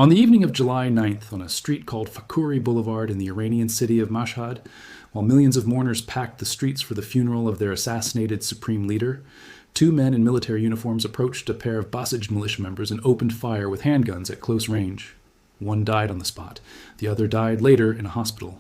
On the evening of July 9th, on a street called Fakhuri Boulevard in the Iranian city of Mashhad, while millions of mourners packed the streets for the funeral of their assassinated supreme leader, two men in military uniforms approached a pair of Basij militia members and opened fire with handguns at close range. One died on the spot. The other died later in a hospital.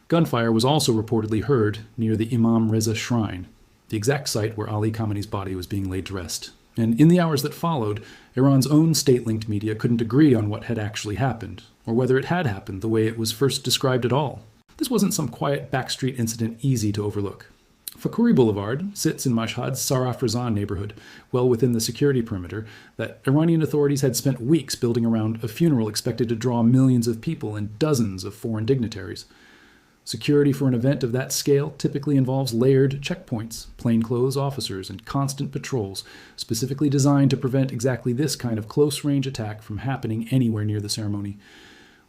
Gunfire was also reportedly heard near the Imam Reza Shrine, the exact site where Ali Khamenei's body was being laid to rest. And in the hours that followed, Iran's own state-linked media couldn't agree on what had actually happened, or whether it had happened the way it was first described at all. This wasn't some quiet backstreet incident easy to overlook. Fakhuri Boulevard sits in Mashhad's Saraf Razan neighborhood, well within the security perimeter that Iranian authorities had spent weeks building around a funeral expected to draw millions of people and dozens of foreign dignitaries. Security for an event of that scale typically involves layered checkpoints, plainclothes officers, and constant patrols, specifically designed to prevent exactly this kind of close-range attack from happening anywhere near the ceremony.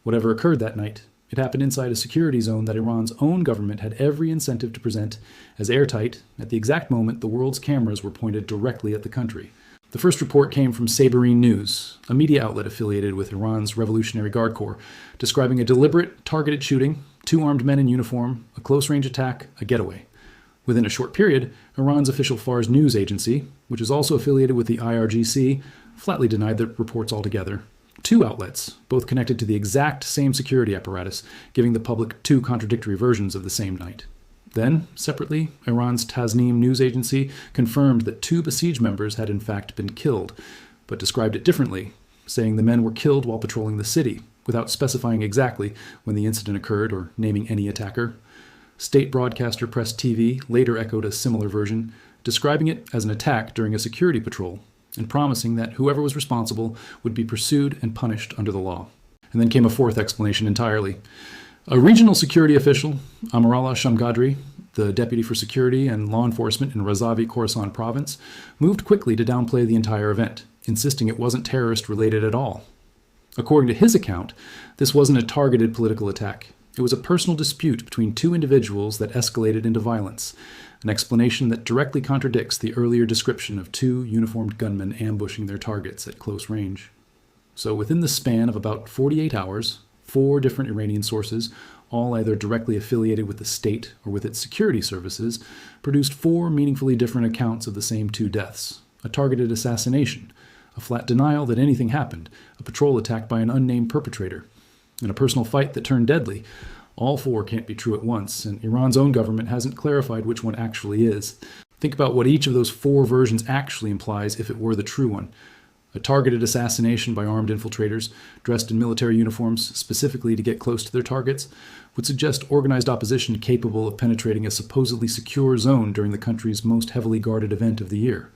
Whatever occurred that night, it happened inside a security zone that Iran's own government had every incentive to present as airtight at the exact moment the world's cameras were pointed directly at the country. The first report came from Saberine News, a media outlet affiliated with Iran's Revolutionary Guard Corps, describing a deliberate, targeted shooting, two armed men in uniform, a close-range attack, a getaway. Within a short period, Iran's official Fars news agency, which is also affiliated with the IRGC, flatly denied the reports altogether. Two outlets, both connected to the exact same security apparatus, giving the public two contradictory versions of the same night. Then, separately, Iran's Tasnim news agency confirmed that two Basij members had in fact been killed, but described it differently, saying the men were killed while patrolling the city, without specifying exactly when the incident occurred or naming any attacker. State broadcaster Press TV later echoed a similar version, describing it as an attack during a security patrol, and promising that whoever was responsible would be pursued and punished under the law. And then came a fourth explanation entirely. A regional security official, Amarallah Shamgadri, the deputy for security and law enforcement in Razavi Khorasan province, moved quickly to downplay the entire event, insisting it wasn't terrorist-related at all. According to his account, this wasn't a targeted political attack. It was a personal dispute between two individuals that escalated into violence, an explanation that directly contradicts the earlier description of two uniformed gunmen ambushing their targets at close range. So within the span of about 48 hours, four different Iranian sources, all either directly affiliated with the state or with its security services, produced four meaningfully different accounts of the same two deaths: a targeted assassination, a flat denial that anything happened, a patrol attack by an unnamed perpetrator, and a personal fight that turned deadly. All four can't be true at once, and Iran's own government hasn't clarified which one actually is. Think about what each of those four versions actually implies if it were the true one. A targeted assassination by armed infiltrators, dressed in military uniforms specifically to get close to their targets, would suggest organized opposition capable of penetrating a supposedly secure zone during the country's most heavily guarded event of the year.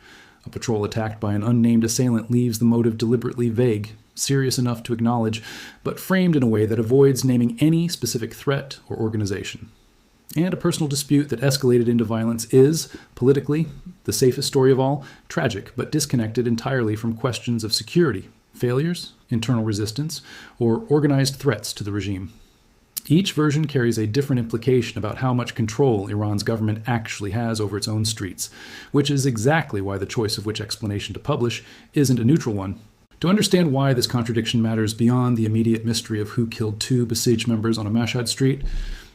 A patrol attacked by an unnamed assailant leaves the motive deliberately vague, serious enough to acknowledge, but framed in a way that avoids naming any specific threat or organization. And a personal dispute that escalated into violence is, politically, the safest story of all, tragic but disconnected entirely from questions of security, failures, internal resistance, or organized threats to the regime. Each version carries a different implication about how much control Iran's government actually has over its own streets, which is exactly why the choice of which explanation to publish isn't a neutral one. To understand why this contradiction matters beyond the immediate mystery of who killed two Basij members on a Mashhad street,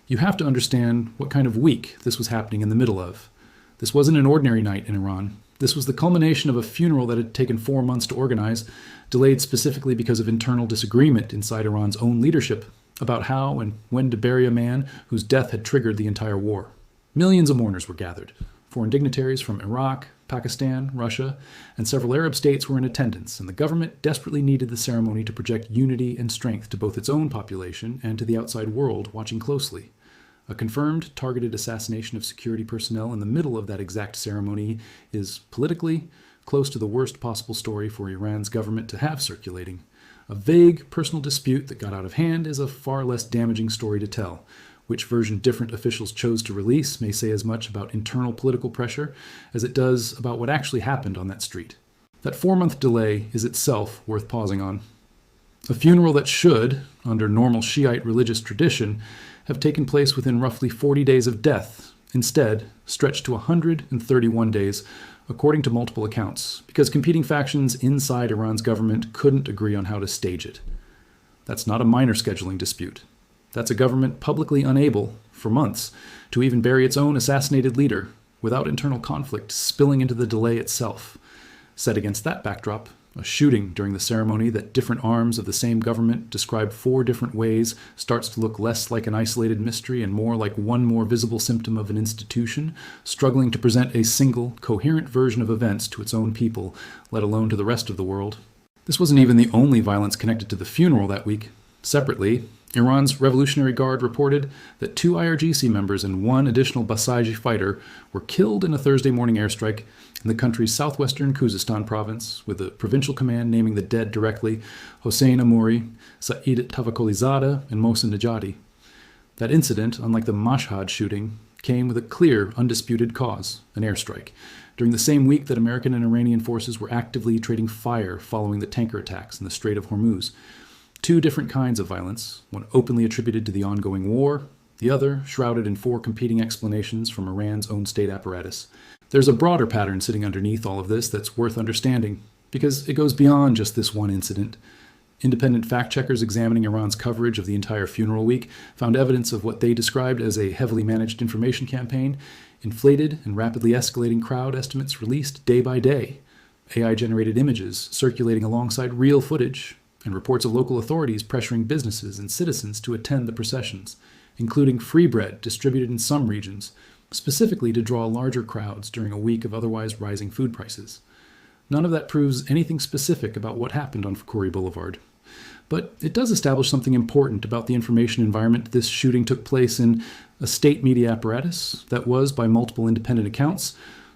you have to understand what kind of week this was happening in the middle of. This wasn't an ordinary night in Iran. This was the culmination of a funeral that had taken 4 months to organize, delayed specifically because of internal disagreement inside Iran's own leadership about how and when to bury a man whose death had triggered the entire war. Millions of mourners were gathered. Foreign dignitaries from Iraq, Pakistan, Russia, and several Arab states were in attendance, and the government desperately needed the ceremony to project unity and strength to both its own population and to the outside world watching closely. A confirmed, targeted assassination of security personnel in the middle of that exact ceremony is, politically, close to the worst possible story for Iran's government to have circulating. A vague, personal dispute that got out of hand is a far less damaging story to tell. Which version different officials chose to release may say as much about internal political pressure as it does about what actually happened on that street. That 4-month delay is itself worth pausing on. A funeral that should, under normal Shiite religious tradition, have taken place within roughly 40 days of death, instead stretched to 131 days, according to multiple accounts, because competing factions inside Iran's government couldn't agree on how to stage it. That's not a minor scheduling dispute. That's a government publicly unable, for months, to even bury its own assassinated leader without internal conflict spilling into the delay itself. Set against that backdrop, a shooting during the ceremony that different arms of the same government describe 4 different ways starts to look less like an isolated mystery and more like one more visible symptom of an institution struggling to present a single, coherent version of events to its own people, let alone to the rest of the world. This wasn't even the only violence connected to the funeral that week. Separately, Iran's Revolutionary Guard reported that 2 IRGC members and 1 additional Basij fighter were killed in a Thursday morning airstrike in the country's southwestern Khuzestan province, with the provincial command naming the dead directly Hossein Amouri, Saeed Tavakolizadeh, and Mohsen Nejati. That incident, unlike the Mashhad shooting, came with a clear, undisputed cause, an airstrike, during the same week that American and Iranian forces were actively trading fire following the tanker attacks in the Strait of Hormuz. 2 different kinds of violence, one openly attributed to the ongoing war, the other shrouded in 4 competing explanations from Iran's own state apparatus. There's a broader pattern sitting underneath all of this that's worth understanding, because it goes beyond just this one incident. Independent fact-checkers examining Iran's coverage of the entire funeral week found evidence of what they described as a heavily managed information campaign, inflated and rapidly escalating crowd estimates released day by day, AI-generated images circulating alongside real footage, and reports of local authorities pressuring businesses and citizens to attend the processions, including free bread distributed in some regions, specifically to draw larger crowds during a week of otherwise rising food prices. None of that proves anything specific about what happened on Fakhuri Boulevard. But it does establish something important about the information environment this shooting took place in, a state media apparatus that was, by multiple independent accounts,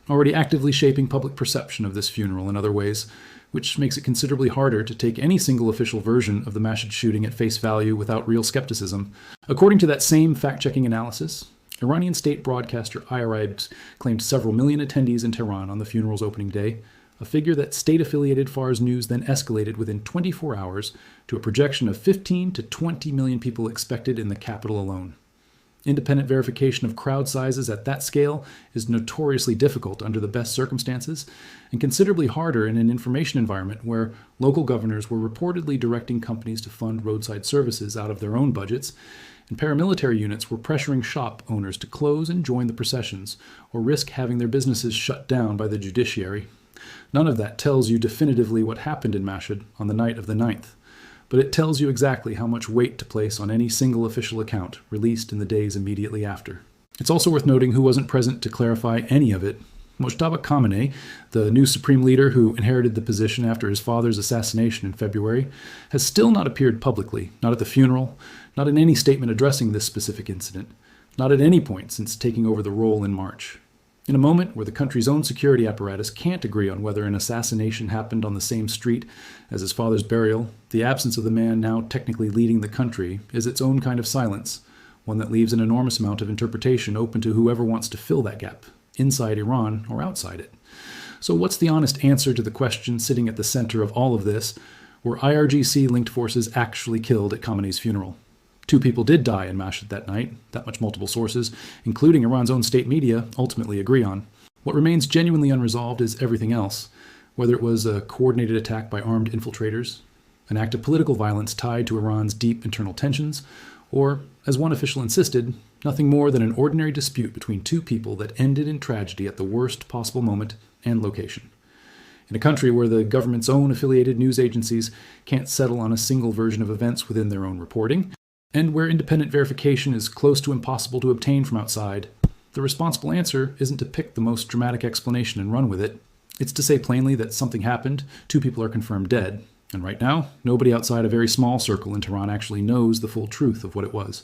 already actively shaping public perception of this funeral in other ways, which makes it considerably harder to take any single official version of the Mashhad shooting at face value without real skepticism. According to that same fact-checking analysis, Iranian state broadcaster IRGC claimed several million attendees in Tehran on the funeral's opening day, a figure that state-affiliated Fars News then escalated within 24 hours to a projection of 15 to 20 million people expected in the capital alone. Independent verification of crowd sizes at that scale is notoriously difficult under the best circumstances, and considerably harder in an information environment where local governors were reportedly directing companies to fund roadside services out of their own budgets, and paramilitary units were pressuring shop owners to close and join the processions, or risk having their businesses shut down by the judiciary. None of that tells you definitively what happened in Mashhad on the night of the 9th, but it tells you exactly how much weight to place on any single official account released in the days immediately after. It's also worth noting who wasn't present to clarify any of it. Mojtaba Khamenei, the new supreme leader who inherited the position after his father's assassination in February, has still not appeared publicly, not at the funeral, not in any statement addressing this specific incident, not at any point since taking over the role in March. In a moment where the country's own security apparatus can't agree on whether an assassination happened on the same street as his father's burial, the absence of the man now technically leading the country is its own kind of silence, one that leaves an enormous amount of interpretation open to whoever wants to fill that gap, inside Iran or outside it. So what's the honest answer to the question sitting at the center of all of this? Were IRGC-linked forces actually killed at Khamenei's funeral? 2 people did die in Mashhad that night, that much multiple sources, including Iran's own state media, ultimately agree on. What remains genuinely unresolved is everything else, whether it was a coordinated attack by armed infiltrators, an act of political violence tied to Iran's deep internal tensions, or, as one official insisted, nothing more than an ordinary dispute between 2 people that ended in tragedy at the worst possible moment and location. In a country where the government's own affiliated news agencies can't settle on a single version of events within their own reporting, and where independent verification is close to impossible to obtain from outside, the responsible answer isn't to pick the most dramatic explanation and run with it. It's to say plainly that something happened, 2 people are confirmed dead, and right now, nobody outside a very small circle in Tehran actually knows the full truth of what it was.